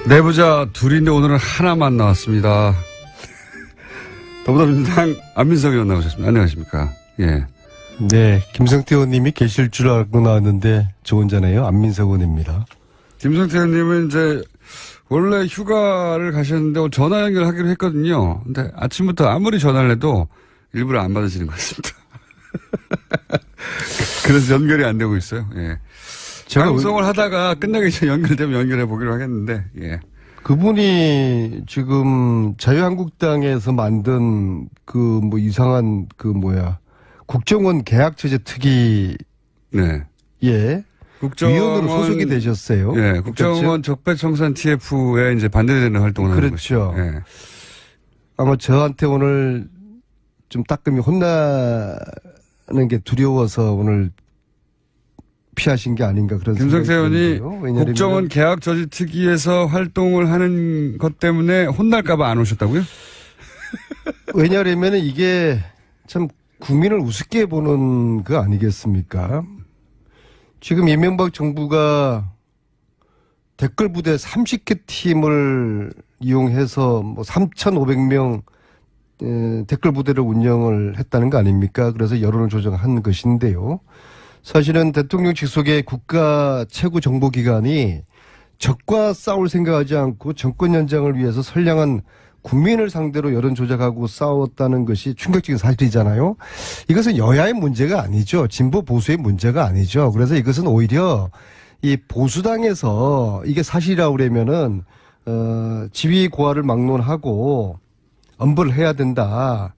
내부자 둘인데 오늘은 하나만 나왔습니다. 더불어민주당 안민석 의원 나오셨습니다. 안녕하십니까. 예. 네, 김성태 의원님이 계실 줄 알고 나왔는데 저 혼자네요. 안민석 의원입니다. 김성태 의원님은 이제 원래 휴가를 가셨는데 오늘 전화 연결하기로 했거든요. 근데 아침부터 아무리 전화를 해도 일부러 안 받으시는 것 같습니다. 그래서 연결이 안 되고 있어요. 예. 방송을 하다가 끝나기 전에 연결되면 연결해 보기로 하겠는데, 예. 그분이 지금 자유한국당에서 만든 이상한 국정원 계약체제 특위. 네. 예. 위원으로 소속이 되셨어요. 예. 국정원 적폐청산 TF에 이제 반대되는 활동을 하는 거죠. 그렇죠. 예. 아마 저한테 오늘 좀 따끔히 혼나는 게 두려워서 오늘 피하신 게 아닌가 그런 생각이 김성태 의원이 국정원 계약 저지 특위에서 활동을 하는 것 때문에 혼날까봐 안 오셨다고요? 왜냐하면 이게 참 국민을 우습게 보는 거 아니겠습니까? 지금 이명박 정부가 댓글 부대 30개 팀을 이용해서 3,500명 댓글 부대를 운영을 했다는 거 아닙니까? 그래서 여론을 조정한 것인데요. 사실은 대통령 직속의 국가 최고 정보기관이 적과 싸울 생각하지 않고 정권 연장을 위해서 선량한 국민을 상대로 여론 조작하고 싸웠다는 것이 충격적인 사실이잖아요. 이것은 여야의 문제가 아니죠. 진보 보수의 문제가 아니죠. 그래서 이것은 오히려 이 보수당에서 이게 사실이라고 그러면은 지위 고하를 막론하고 엄벌을 해야 된다.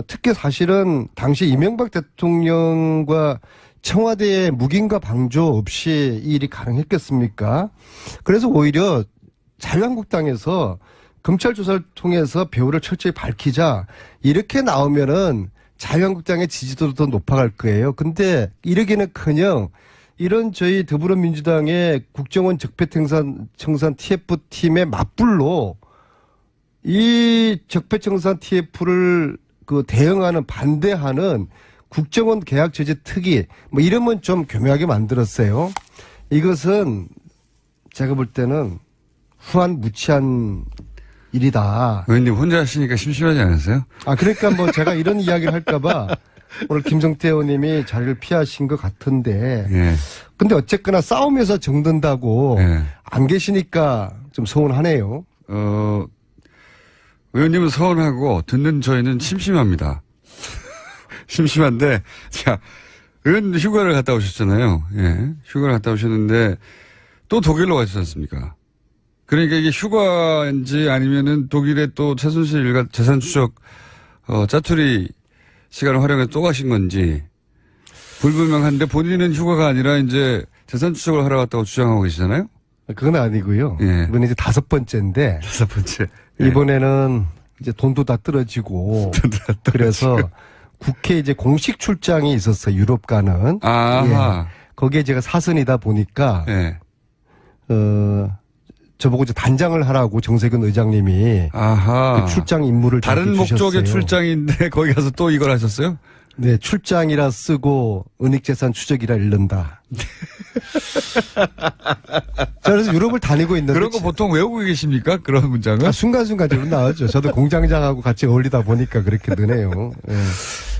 특히 사실은 당시 이명박 대통령과 청와대의 묵인과 방조 없이 이 일이 가능했겠습니까? 그래서 오히려 자유한국당에서 검찰 조사를 통해서 배후를 철저히 밝히자 이렇게 나오면은 자유한국당의 지지도도 더 높아갈 거예요. 근데 이러기는커녕 이런 저희 더불어민주당의 국정원 적폐청산 TF팀의 맞불로 이 적폐청산 TF를 대응하는 반대하는 국정원 계약 제재 특위 이름은 좀 교묘하게 만들었어요. 이것은 제가 볼 때는 후한무치한 일이다. 의원님 혼자 하시니까 심심하지 않으세요? 그러니까 제가 이런 이야기를 할까봐 오늘 김성태 의원님이 자리를 피하신 것 같은데. 예. 근데 어쨌거나 싸우면서 정든다고 예. 안 계시니까 좀 서운하네요. 의원님은 서운하고 듣는 저희는 심심합니다. 심심한데, 자, 의원 휴가를 갔다 오셨잖아요. 예. 휴가를 갔다 오셨는데, 또 독일로 가셨지 않습니까? 그러니까 이게 휴가인지 아니면은 독일에 또 최순실 일가 재산 추적, 짜투리 시간을 활용해서 또 가신 건지, 불분명한데 본인은 휴가가 아니라 이제 재산 추적을 하러 갔다고 주장하고 계시잖아요? 그건 아니고요. 예. 이번에 이제 5번째인데. 5번째. 예. 이번에는 이제 돈도 다 떨어지고. 그래서 국회 이제 공식 출장이 있었어요. 유럽 가는. 아하. 예. 거기에 제가 사선이다 보니까. 예. 저보고 이제 단장을 하라고 정세균 의장님이. 아하. 그 출장 임무를 다른 주셨어요. 목적의 출장인데 거기 가서 또 이걸 하셨어요? 네, 출장이라 쓰고 은닉재산 추적이라 읽는다. 그래서 유럽을 다니고 있는데. 그런 거 보통 외우고 계십니까? 그런 문장은? 순간순간적으로 나오죠. 저도 공장장하고 같이 어울리다 보니까 그렇게 되네요. 네.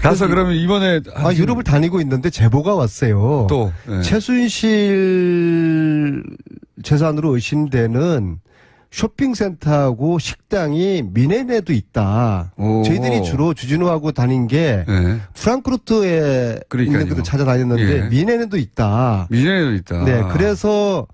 가서 그러면 이번에. 유럽을 다니고 있는데 제보가 왔어요. 또. 네. 최순실 재산으로 의심되는 쇼핑센터하고 식당이 미네네도 있다. 오. 저희들이 주로 주진우하고 다닌 게 네. 프랑크푸르트에 있는 데도 찾아다녔는데 예. 미네네도 있다. 미네네도 있다. 네, 그래서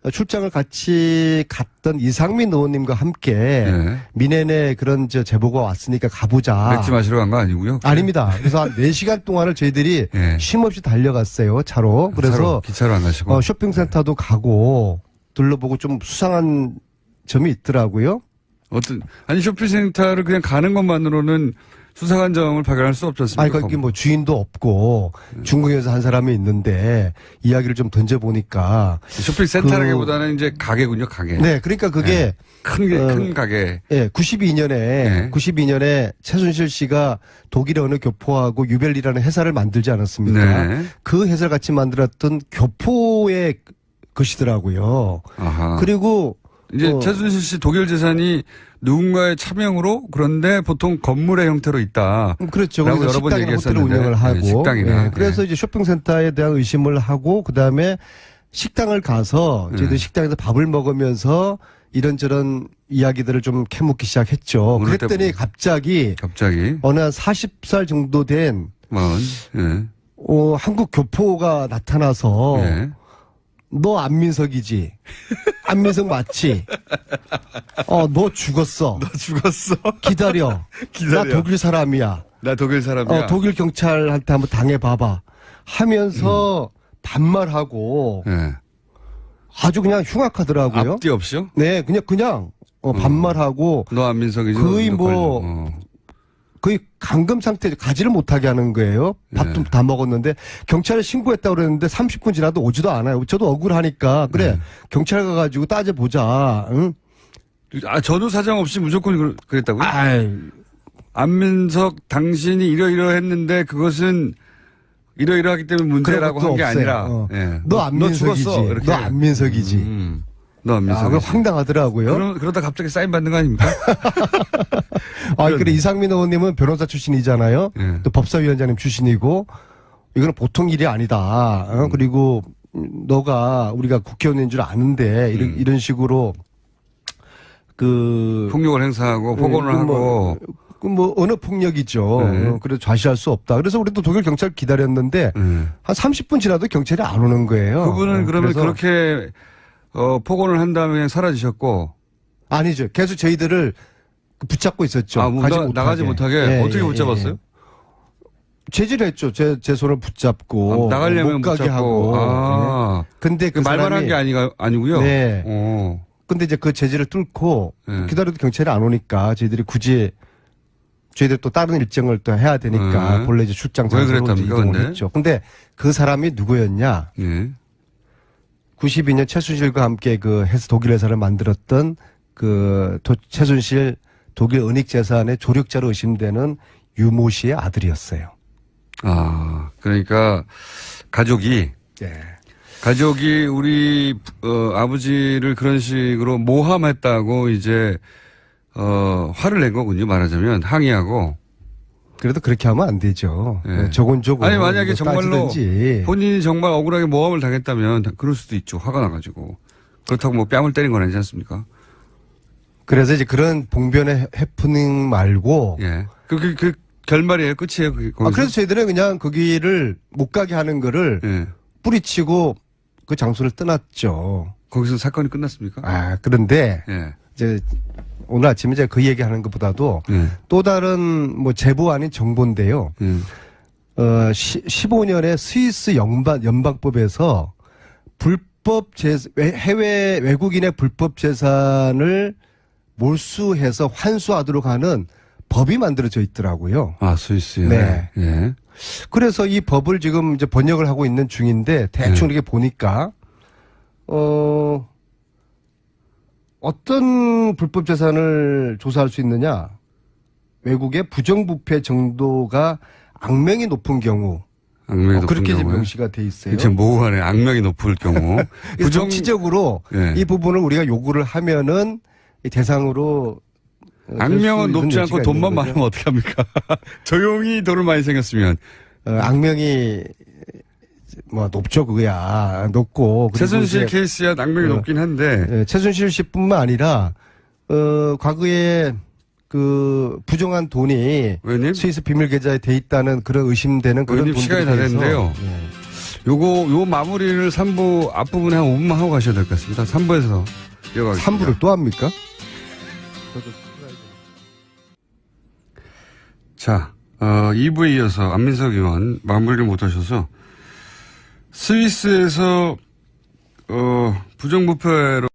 출장을 같이 갔던 이상민 의원님과 함께 네. 미네네 그런 제보가 왔으니까 가보자. 맥주 마시러 간 거 아니고요? 아닙니다. 그래서 한 4시간 동안을 저희들이 네. 쉼없이 달려갔어요. 차로. 그래서 기차로 안 가시고. 쇼핑센터도 가고 둘러보고 좀 수상한 점이 있더라고요. 아니 쇼핑센터를 그냥 가는 것만으로는 수상한 점을 발견할 수 없지 않습니까? 거기 주인도 없고 중국에서 한 사람이 있는데 이야기를 좀 던져보니까. 쇼핑센터라기보다는 이제 가게군요, 가게. 네, 그러니까 그게. 네. 큰 가게. 예, 92년에 최순실 씨가 독일의 어느 교포하고 유벨리라는 회사를 만들지 않았습니까? 네. 그 회사를 같이 만들었던 교포의 것이더라고요. 아하. 그리고 이제 최순실 씨 독일 재산이 누군가의 차명으로 그런데 보통 건물의 형태로 있다. 그렇죠. 라고 그래서 여러 번 식당이나 호텔을 얘기했었는데. 운영을 하고. 네, 식당이나. 그래서 이제 쇼핑센터에 대한 의심을 하고 그다음에 식당을 가서 저희들 식당에서 밥을 먹으면서 이런저런 이야기들을 좀 캐묻기 시작했죠. 그랬더니 갑자기 어느 한 40살 정도 된 예. 한국 교포가 나타나서 예. 너 안민석이지? 안민석 맞지? 너 죽었어. 너 죽었어? 기다려. 나 독일 사람이야. 나 독일 사람이야. 독일 경찰한테 한번 당해봐봐. 하면서 반말하고 예. 아주 그냥 흉악하더라고요. 앞뒤 없이요? 네, 그냥 반말하고 너 안민석이죠? 거의 거의 감금 상태 가지를 못하게 하는 거예요. 밥도 다 먹었는데 경찰에 신고했다고 그랬는데 30분 지나도 오지도 않아요. 저도 억울하니까 그래 경찰 가가지고 따져보자. 응? 저도 사정 없이 무조건 그랬다고요? 안민석 당신이 이러이러했는데 그것은 이러이러하기 때문에 문제라고 한 게 아니라 너 안민석이지. 죽었어. 이렇게. 너 안민석이지. 너 안민석이지. 그거 황당하더라고요. 그러다 갑자기 사인 받는 거 아닙니까? 그래 이상민 의원님은 변호사 출신이잖아요. 예. 또 법사위원장님 출신이고 이거는 보통 일이 아니다. 그리고 너가 우리가 국회의원인 줄 아는데 이런 식으로 폭력을 행사하고 폭언을 하고 언어 폭력이죠. 그래서 좌시할 수 없다. 그래서 우리도 독일 경찰 기다렸는데 한 30분 지나도 경찰이 안 오는 거예요. 그분은 그러면 그렇게 폭언을 한 다음에 그냥 사라지셨고 아니죠. 계속 저희들을 붙잡고 있었죠. 나가지 못하게 어떻게 붙잡았어요? 제지했죠. 제 손을 붙잡고 나가려면 못 가게 붙잡고. 하고. 근데 그 말만 한 게 아니고요. 네. 근데 이제 그 제지를 뚫고 기다려도 경찰이 안 오니까 저희들이 굳이 저희들 또 다른 일정을 또 해야 되니까 본래 이제 출장 장소로 이동을 했죠. 근데 그 사람이 누구였냐? 92년 최순실과 함께 해서 독일 회사를 만들었던 최순실 독일 은닉재산의 조력자로 의심되는 유모 씨의 아들이었어요. 그러니까 가족이 우리 아버지를 그런 식으로 모함했다고 이제 화를 낸 거군요. 말하자면 항의하고. 그래도 그렇게 하면 안 되죠. 조곤조곤. 아니 만약에 정말로 따지든지. 본인이 정말 억울하게 모함을 당했다면 그럴 수도 있죠. 화가 나가지고. 그렇다고 뭐 뺨을 때린 건 아니지 않습니까? 그래서 이제 그런 봉변의 해프닝 말고. 그 결말이에요. 끝이에요. 그래서 저희들은 그냥 거기를 못 가게 하는 거를 뿌리치고 그 장소를 떠났죠. 거기서 사건이 끝났습니까? 그런데 이제 오늘 아침에 제가 그 얘기하는 것보다도 또 다른 제보 아닌 정보인데요. 15년에 스위스 연방법에서 해외 외국인의 불법 재산을 몰수해서 환수하도록 하는 법이 만들어져 있더라고요. 스위스요? 네. 그래서 이 법을 지금 이제 번역을 하고 있는 중인데 대충 이렇게 보니까 어떤 불법 재산을 조사할 수 있느냐? 외국의 부정부패 정도가 악명이 높은 경우. 그렇게 이제 명시가 돼 있어요. 지금 모호하네. 악명이 높을 경우. 정치적으로 이 부분을 우리가 요구를 하면은 이 대상으로 악명은 높지 않고 돈만 많으면 어떡합니까? 조용히 돈을 많이 생겼으면. 악명이 높죠, 그거야. 높고. 최순실 케이스야 악명이 높긴 한데. 최순실 씨뿐만 아니라, 과거에 부정한 돈이 의원님? 스위스 비밀 계좌에 돼 있다는 그런 의심되는 그런 돈들이 시간이 다 됐는데요. 요 마무리를 3부 앞부분에 한 5분만 하고 가셔야 될 것 같습니다. 3부에서 이어가겠습니다. 3부를 또 합니까? 자, 2부에 이어서 안민석 의원 마무리를 못 하셔서 스위스에서 부정부패로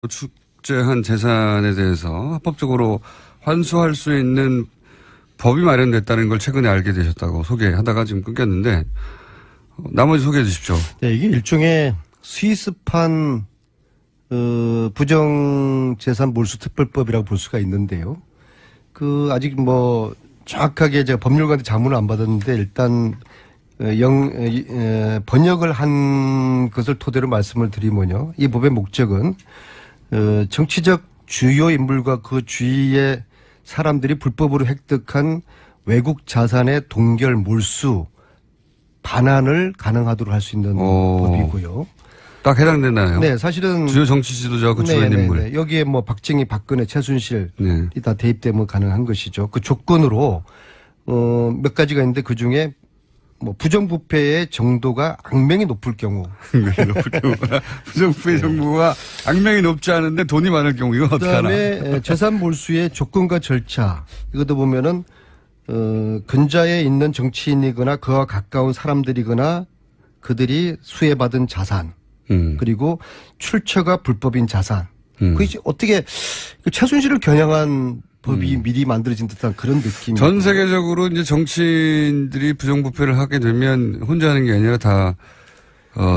축제한 재산에 대해서 합법적으로 환수할 수 있는 법이 마련됐다는 걸 최근에 알게 되셨다고 소개하다가 지금 끊겼는데 나머지 소개해 주십시오. 네, 이게 일종의 스위스판 부정재산 몰수특별법이라고 볼 수가 있는데요. 아직 정확하게 제가 법률가한테 자문을 안 받았는데 일단 번역을 한 것을 토대로 말씀을 드리면요. 이 법의 목적은 정치적 주요 인물과 그 주위의 사람들이 불법으로 획득한 외국 자산의 동결 몰수 반환을 가능하도록 할 수 있는 법이고요. 딱 해당되나요? 네, 사실은 주요 정치 지도자 그 주요 인물. 여기에 뭐 박정희, 박근혜, 최순실이 네. 다 대입되면 가능한 것이죠. 그 조건으로 몇 가지가 있는데 그 중에 뭐 부정부패의 정도가 악명이 높을 경우. 악명이 높을 경우. 부정부패 정부가 악명이 높지 않은데 돈이 많을 경우 이건 어떻게 하나? 그다음에 재산 몰수의 조건과 절차. 이것도 보면은 근자에 있는 정치인이거나 그와 가까운 사람들이거나 그들이 수혜받은 자산. 그리고 출처가 불법인 자산. 그게 어떻게 최순실을 겨냥한 법이 미리 만들어진 듯한 그런 느낌. 전 세계적으로 이제 정치인들이 부정부패를 하게 되면 혼자 하는 게 아니라 다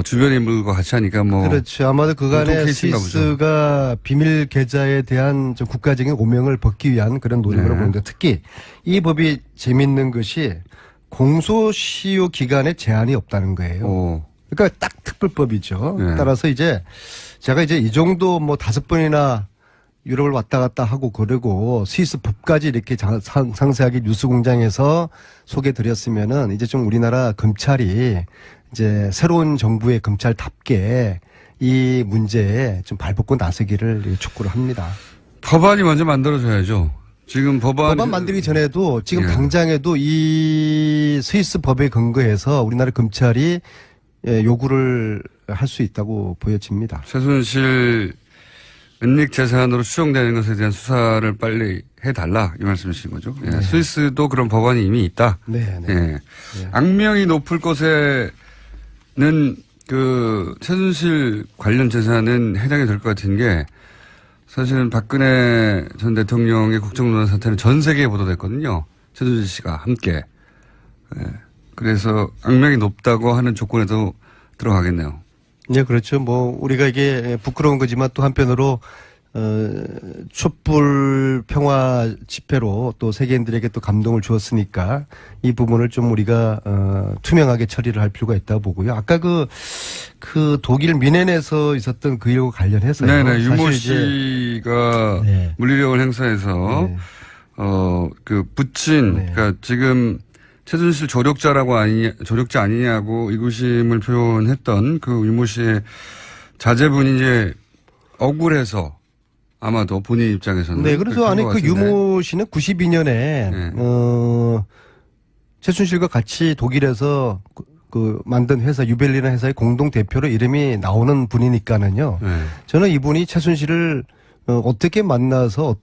주변 인물과 같이 하니까 뭐. 그렇죠. 아마도 그간에 케이스인가 스위스가 비밀 계좌에 대한 좀 국가적인 오명을 벗기 위한 그런 노력으로 보는데 특히 이 법이 재밌는 것이 공소시효 기간에 제한이 없다는 거예요. 그러니까 딱 특별법이죠. 네. 따라서 이제 제가 이제 이 정도 뭐 5번이나 유럽을 왔다 갔다 하고 그러고 스위스 법까지 이렇게 상세하게 뉴스공장에서 소개드렸으면은 이제 좀 우리나라 검찰이 이제 새로운 정부의 검찰답게 이 문제에 좀 발벗고 나서기를 촉구를 합니다. 법안이 먼저 만들어져야죠. 지금 법안 만들기 전에도 지금 예. 당장에도 이 스위스 법에 근거해서 우리나라 검찰이 요구를 할 수 있다고 보여집니다. 최순실 은닉 재산으로 추정되는 것에 대한 수사를 빨리 해달라 이 말씀이신 거죠. 예. 네. 스위스도 그런 법안이 이미 있다. 네. 예. 악명이 높을 것에는 그 최순실 관련 재산은 해당이 될 것 같은 게 사실은 박근혜 전 대통령의 국정농단 사태는 전 세계에 보도됐거든요. 최순실 씨가 함께. 예. 그래서 악명이 높다고 하는 조건에도 들어가겠네요. 네, 그렇죠. 뭐 우리가 이게 부끄러운 거지만 또 한편으로 촛불 평화 집회로 또 세계인들에게 또 감동을 주었으니까 이 부분을 좀 우리가 투명하게 처리를 할 필요가 있다고 보고요. 아까 그 독일 뮌헨에서 있었던 그 일과 관련해서요. 네네. 유모 씨가 네. 물리력을 행사해서 네. 그 부친 네. 그러니까 지금 최순실 조력자 아니냐고 의구심을 표현했던 그 유모 씨의 자제분이 이제 억울해서 아마도 본인 입장에서는. 네, 그래서 아니 그 유모 씨는 92년에 네. 최순실과 같이 독일에서 그 만든 회사 유벨리나 회사의 공동 대표로 이름이 나오는 분이니까는요. 네. 저는 이분이 최순실을 어떻게 만나서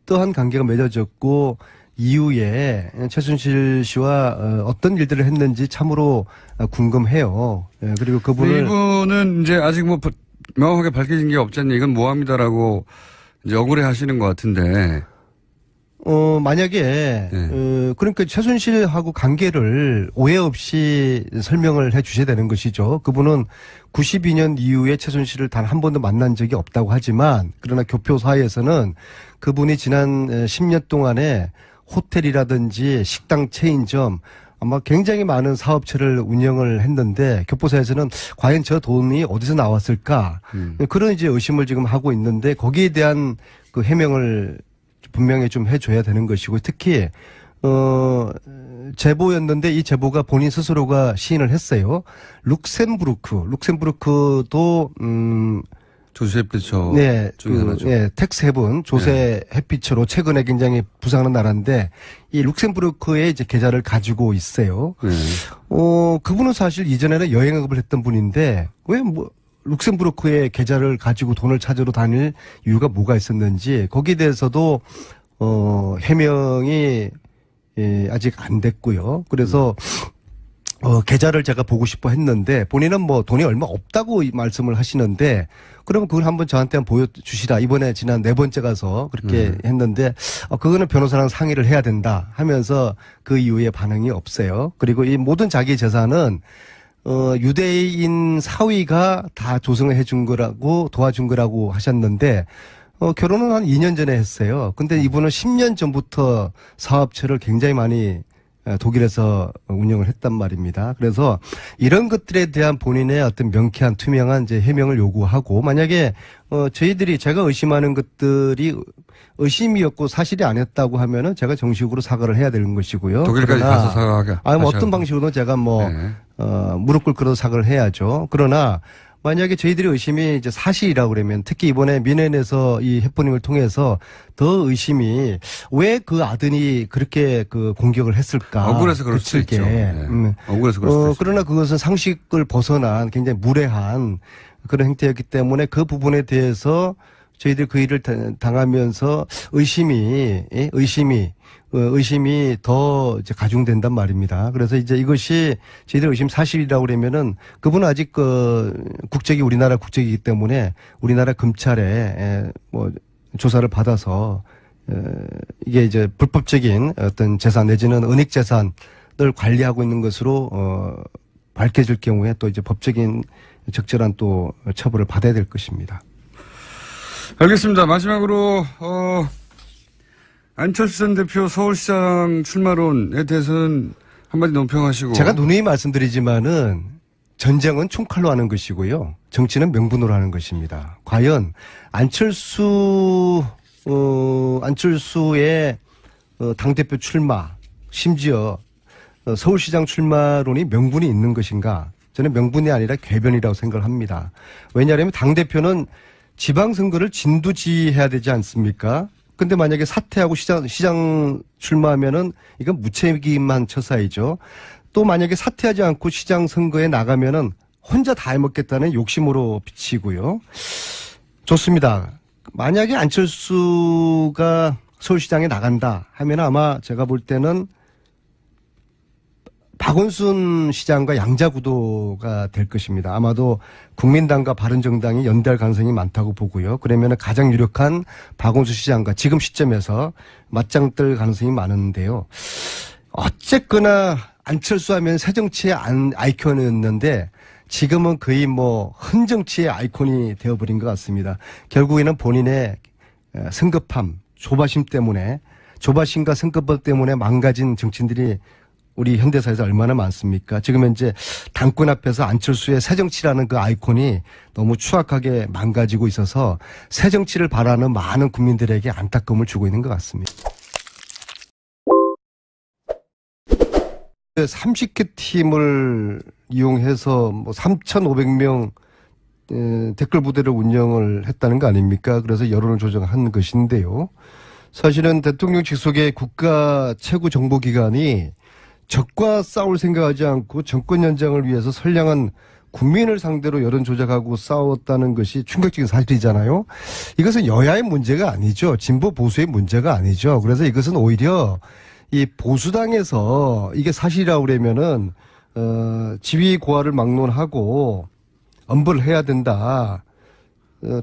어떠한 관계가 맺어졌고 이후에 최순실 씨와 어떤 일들을 했는지 참으로 궁금해요. 예, 그리고 그분을 이분은 이제 아직 뭐 명확하게 밝혀진 게 없지 않냐 이건 모함이다라고 이제 억울해 하시는 것 같은데. 만약에 네. 그러니까 최순실하고 관계를 오해 없이 설명을 해 주셔야 되는 것이죠. 그분은 92년 이후에 최순실을 단 한 번도 만난 적이 없다고 하지만 그러나 교표사에서는 그분이 지난 10년 동안에 호텔이라든지 식당 체인점 아마 굉장히 많은 사업체를 운영을 했는데 교포사에서는 과연 저 돈이 어디서 나왔을까 그런 이제 의심을 지금 하고 있는데 거기에 대한 그 해명을 분명히 좀 해줘야 되는 것이고 특히 제보였는데 이 제보가 본인 스스로가 시인을 했어요. 룩셈부르크도 조셉 피처 네, 중에 하나죠. 네, 텍스 헤븐 조세 햇빛으로 최근에 굉장히 부상하는 나라인데 이 룩셈부르크에 이제 계좌를 가지고 있어요. 네. 그분은 사실 이전에는 여행업을 했던 분인데 왜 뭐 룩셈부르크에 계좌를 가지고 돈을 찾으러 다닐 이유가 뭐가 있었는지 거기에 대해서도 해명이 아직 안 됐고요. 그래서 계좌를 제가 보고 싶어 했는데 본인은 뭐 돈이 얼마 없다고 말씀을 하시는데 그러면 그걸 한번 저한테 한번 보여주시라. 이번에 지난 4번째 가서 그렇게 했는데 그거는 변호사랑 상의를 해야 된다 하면서 그 이후에 반응이 없어요. 그리고 이 모든 자기 재산은 유대인 사위가 다 조성을 해준 거라고 도와준 거라고 하셨는데 결혼은 한 2년 전에 했어요. 근데 이분은 10년 전부터 사업체를 굉장히 많이 독일에서 운영을 했단 말입니다. 그래서 이런 것들에 대한 본인의 어떤 명쾌한 투명한 이제 해명을 요구하고 만약에 저희들이 제가 의심하는 것들이 의심이었고 사실이 아니었다고 하면은 제가 정식으로 사과를 해야 되는 것이고요. 독일까지 가서 사과하게. 뭐 어떤 방식으로든 제가 네. 무릎 꿇고도 사과를 해야죠. 그러나 만약에 저희들이 의심이 이제 사실이라고 그러면 특히 이번에 민원에서 이 해프닝을 통해서 더 의심이 왜 그 아들이 그렇게 그 공격을 했을까? 억울해서 그럴 수도 있죠. 네. 억울해서 그럴 수도 있죠. 그러나 그것은 상식을 벗어난 굉장히 무례한 그런 행태였기 때문에 그 부분에 대해서 저희들 그 일을 당하면서 의심이 더 이제 가중된단 말입니다. 그래서 이제 이것이 저희들 의심 사실이라고 그러면은 그분은 아직 국적이 우리나라 국적이기 때문에 우리나라 검찰에 뭐 조사를 받아서 이게 이제 불법적인 어떤 재산 내지는 은닉 재산을 관리하고 있는 것으로 밝혀질 경우에 또 이제 법적인 적절한 또 처벌을 받아야 될 것입니다. 알겠습니다. 마지막으로 안철수 전 대표 서울시장 출마론에 대해서는 한마디 논평하시고. 제가 누누이 말씀드리지만은 전쟁은 총칼로 하는 것이고요. 정치는 명분으로 하는 것입니다. 과연 안철수의 당대표 출마, 심지어 서울시장 출마론이 명분이 있는 것인가? 저는 명분이 아니라 궤변이라고 생각을 합니다. 왜냐하면 당대표는 지방선거를 진두지휘해야 되지 않습니까? 근데 만약에 사퇴하고 시장 출마하면은 이건 무책임한 처사이죠. 또 만약에 사퇴하지 않고 시장 선거에 나가면은 혼자 다 해먹겠다는 욕심으로 비치고요. 좋습니다. 만약에 안철수가 서울시장에 나간다 하면 아마 제가 볼 때는 박원순 시장과 양자구도가 될 것입니다. 아마도 국민당과 바른정당이 연대할 가능성이 많다고 보고요. 그러면 가장 유력한 박원순 시장과 지금 시점에서 맞짱 뜰 가능성이 많은데요. 어쨌거나 안철수 하면 새정치의 아이콘이었는데 지금은 거의 뭐 흔정치의 아이콘이 되어버린 것 같습니다. 결국에는 본인의 성급함, 조바심과 성급함 때문에 망가진 정치인들이 우리 현대사에서 얼마나 많습니까? 지금 현재 당권 앞에서 안철수의 새정치라는 그 아이콘이 너무 추악하게 망가지고 있어서 새정치를 바라는 많은 국민들에게 안타까움을 주고 있는 것 같습니다. 30개 팀을 이용해서 뭐 3,500명 댓글 부대를 운영을 했다는 거 아닙니까? 그래서 여론을 조정한 것인데요. 사실은 대통령 직속의 국가 최고 정보기관이 적과 싸울 생각하지 않고 정권 연장을 위해서 선량한 국민을 상대로 여론 조작하고 싸웠다는 것이 충격적인 사실이잖아요. 이것은 여야의 문제가 아니죠. 진보 보수의 문제가 아니죠. 그래서 이것은 오히려 이 보수당에서 이게 사실이라고 그러면은 지위 고하를 막론하고 엄벌을 해야 된다.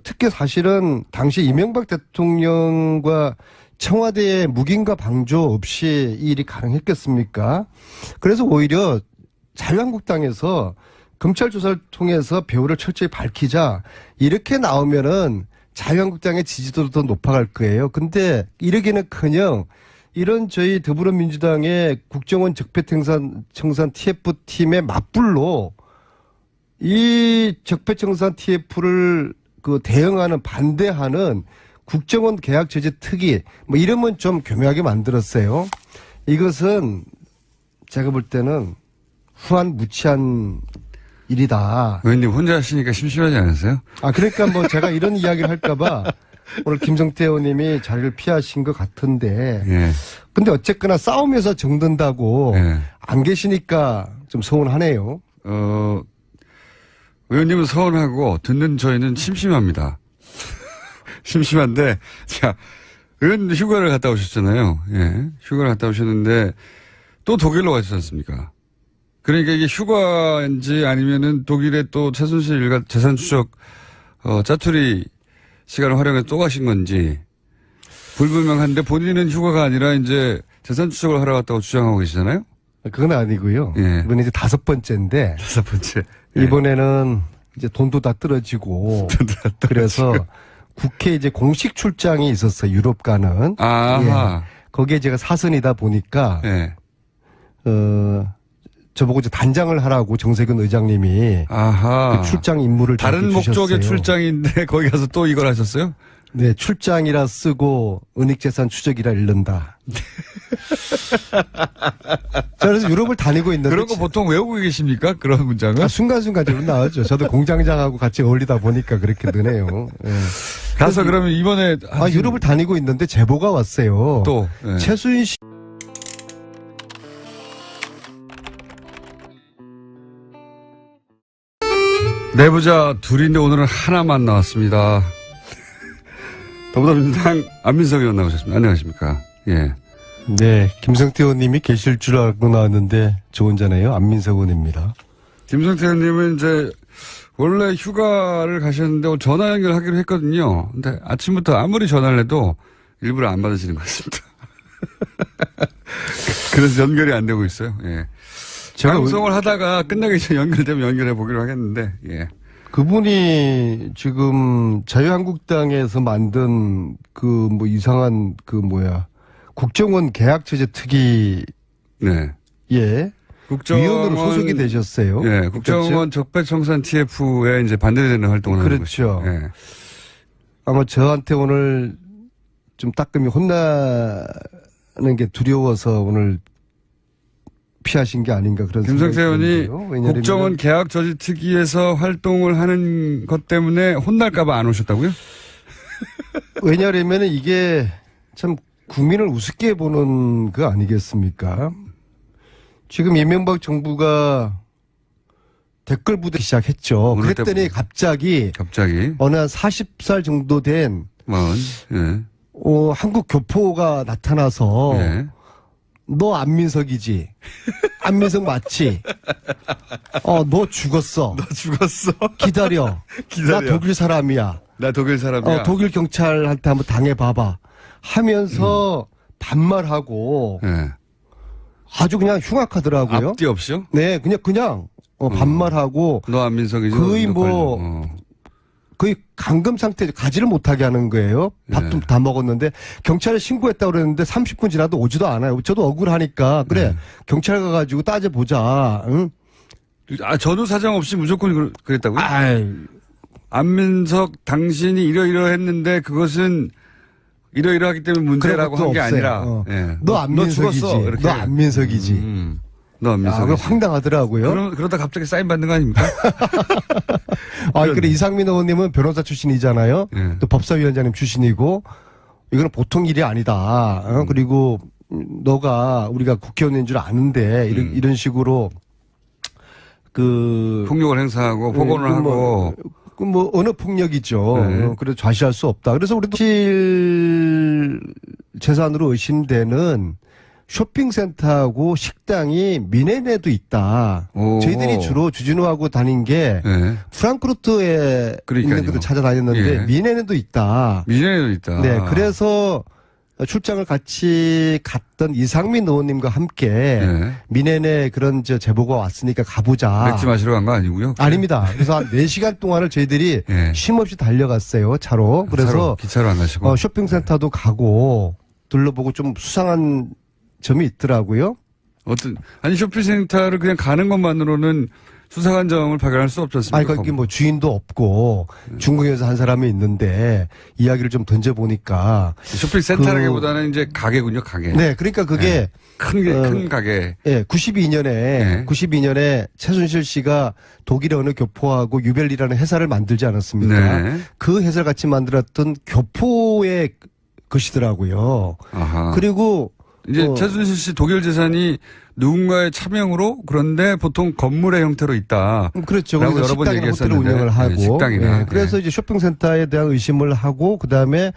특히 사실은 당시 이명박 대통령과 청와대의 묵인과 방조 없이 이 일이 가능했겠습니까? 그래서 오히려 자유한국당에서 검찰 조사를 통해서 배후를 철저히 밝히자 이렇게 나오면은 자유한국당의 지지도도 더 높아갈 거예요. 근데 이러기는커녕 이런 저희 더불어민주당의 국정원 적폐청산 TF팀의 맞불로 이 적폐청산 TF를 대응하는 반대하는 국정원 계약 제재 특위 뭐 이름은 좀 교묘하게 만들었어요. 이것은 제가 볼 때는 후한 무치한 일이다. 의원님 혼자 하시니까 심심하지 않으세요? 그러니까 뭐 제가 이런 이야기를 할까봐 오늘 김성태 의원님이 자리를 피하신 것 같은데. 예. 근데 어쨌거나 싸우면서 정든다고 예. 안 계시니까 좀 서운하네요. 의원님은 서운하고 듣는 저희는 심심합니다. 심심한데, 자, 의원 휴가를 갔다 오셨잖아요. 예. 휴가를 갔다 오셨는데, 또 독일로 가셨지 않습니까? 그러니까 이게 휴가인지 아니면은 독일의 또 최순실 일가 재산 추적, 짜투리 시간을 활용해서 또 가신 건지, 불분명한데 본인은 휴가가 아니라 이제 재산 추적을 하러 갔다고 주장하고 계시잖아요? 그건 아니고요. 예. 이번에 이제 5번째인데. 5번째. 예. 이번에는 이제 돈도 다 떨어지고. 그래서 국회 이제 공식 출장이 있었어요. 유럽 가는. 아하. 예. 거기에 제가 사선이다 보니까. 예. 저보고 이제 단장을 하라고 정세균 의장님이 아하. 그 출장 임무를 다른 저한테 목적의 주셨어요. 출장인데 거기 가서 또 이걸 하셨어요? 네, 출장이라 쓰고 은닉재산 추적이라 읽는다. 자, 그래서 유럽을 다니고 있는데 그런 거 보통 외우고 계십니까? 그런 문장은? 순간순간 좀 나오죠. 저도 공장장하고 같이 어울리다 보니까 그렇게 되네요. 예. 가서 그러면 이번에 유럽을 다니고 있는데 제보가 왔어요. 또 예. 최순실 씨 내부자 둘인데 오늘은 하나만 나왔습니다. 더불어민주당 안민석 의원 나오셨습니다. 안녕하십니까? 예. 네, 김성태 의원님이 계실 줄 알고 나왔는데 저 혼자네요. 안민석 의원입니다. 김성태 의원님은 이제 원래 휴가를 가셨는데 오늘 전화 연결하기로 했거든요. 근데 아침부터 아무리 전화를 해도 일부러 안 받으시는 것 같습니다. 그래서 연결이 안 되고 있어요. 예. 제가 방송을 하다가 끝나기 전에 연결되면 연결해 보기로 하겠는데, 예. 그분이 지금 자유한국당에서 만든 그 뭐 이상한 국정원 계약체제 특위에 네. 위원으로 소속이 되셨어요. 예. 국정원 적폐청산 TF에 이제 반대되는 활동을 하는 그렇죠. 것이죠. 예. 아마 저한테 오늘 좀 따끔히 혼나는 게 두려워서 오늘 피하신 게 아닌가 그런 생각이 김성태 의원이 드는데요. 국정원 계약 저지 특위에서 활동을 하는 것 때문에 혼날까봐 안 오셨다고요? 왜냐하면 이게 참 국민을 우습게 보는 거 아니겠습니까? 지금 이명박 정부가 댓글 부대기 시작했죠. 그랬더니 갑자기 어느 한 40살 정도 된 예. 한국 교포가 나타나서 예. 너 안민석이지? 안민석 맞지? 너 죽었어. 너 죽었어? 기다려. 나 독일 사람이야. 나 독일 사람이야. 독일 경찰한테 한번 당해봐봐. 하면서 반말하고 예. 아주 그냥 흉악하더라고요. 앞뒤 없이요? 네, 그냥 반말하고 너 안민석이죠? 거의 거의 감금 상태 가지를 못하게 하는 거예요. 밥도 다 먹었는데 경찰에 신고했다고 그랬는데 30분 지나도 오지도 않아요. 저도 억울하니까 그래 경찰 가가지고 따져보자. 응? 전후 사정 없이 무조건 그랬다고요? 아이. 안민석 당신이 이러이러했는데 그것은 이러이러하기 때문에 문제라고 한 게 아니라 예. 너 안민석이지. 너 안민석이지. 너 안민석이지. 황당하더라고요. 그러다 갑자기 사인 받는 거 아닙니까? 그래 이상민 의원님은 변호사 출신이잖아요. 예. 또 법사위원장님 출신이고 이거는 보통 일이 아니다. 그리고 너가 우리가 국회의원인 줄 아는데 이런 식으로 폭력을 행사하고 폭언을 하고 언어 폭력이죠. 네. 그래서 좌시할 수 없다. 그래서 우리도 실 재산으로 의심되는 쇼핑센터하고 식당이 미네네도 있다. 저희들이 주로 주진우하고 다닌 게 프랑크푸르트에 있는 것도 찾아다녔는데 미네네도 있다. 미네네도 있다. 네, 그래서 출장을 같이 갔던 이상민 의원님과 함께 미네네 그런 제보가 왔으니까 가보자. 맥주 마시러 간 거 아니고요? 아닙니다. 그래서 한 4시간 동안을 저희들이 쉼없이 달려갔어요. 차로. 그래서 기차로 안 가시고 쇼핑센터도 가고 둘러보고 좀 수상한 점이 있더라고요. 쇼핑센터를 그냥 가는 것만으로는 수상한 점을 발견할 수 없지 않습니까? 거기 주인도 없고 중국에서 한 사람이 있는데 이야기를 좀 던져보니까 쇼핑센터라기보다는 이제 가게군요, 가게. 네, 그러니까 그게 큰 가게. 예, 92년에 최순실 씨가 독일의 어느 교포하고 유벨리라는 회사를 만들지 않았습니까? 네. 그 회사를 같이 만들었던 교포의 것이더라고요. 아하. 그리고 이제 최순실 씨 독일 재산이 누군가의 차명으로 그런데 보통 건물의 형태로 있다. 그렇죠. 그래서 여러 번 식당이나 호텔을 운영을 하고. 식당이나. 그래서 이제 쇼핑센터에 대한 의심을 하고 그다음에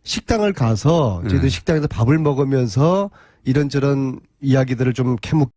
식당을 가서 저희들 식당에서 밥을 먹으면서 이런저런 이야기들을 좀 캐묻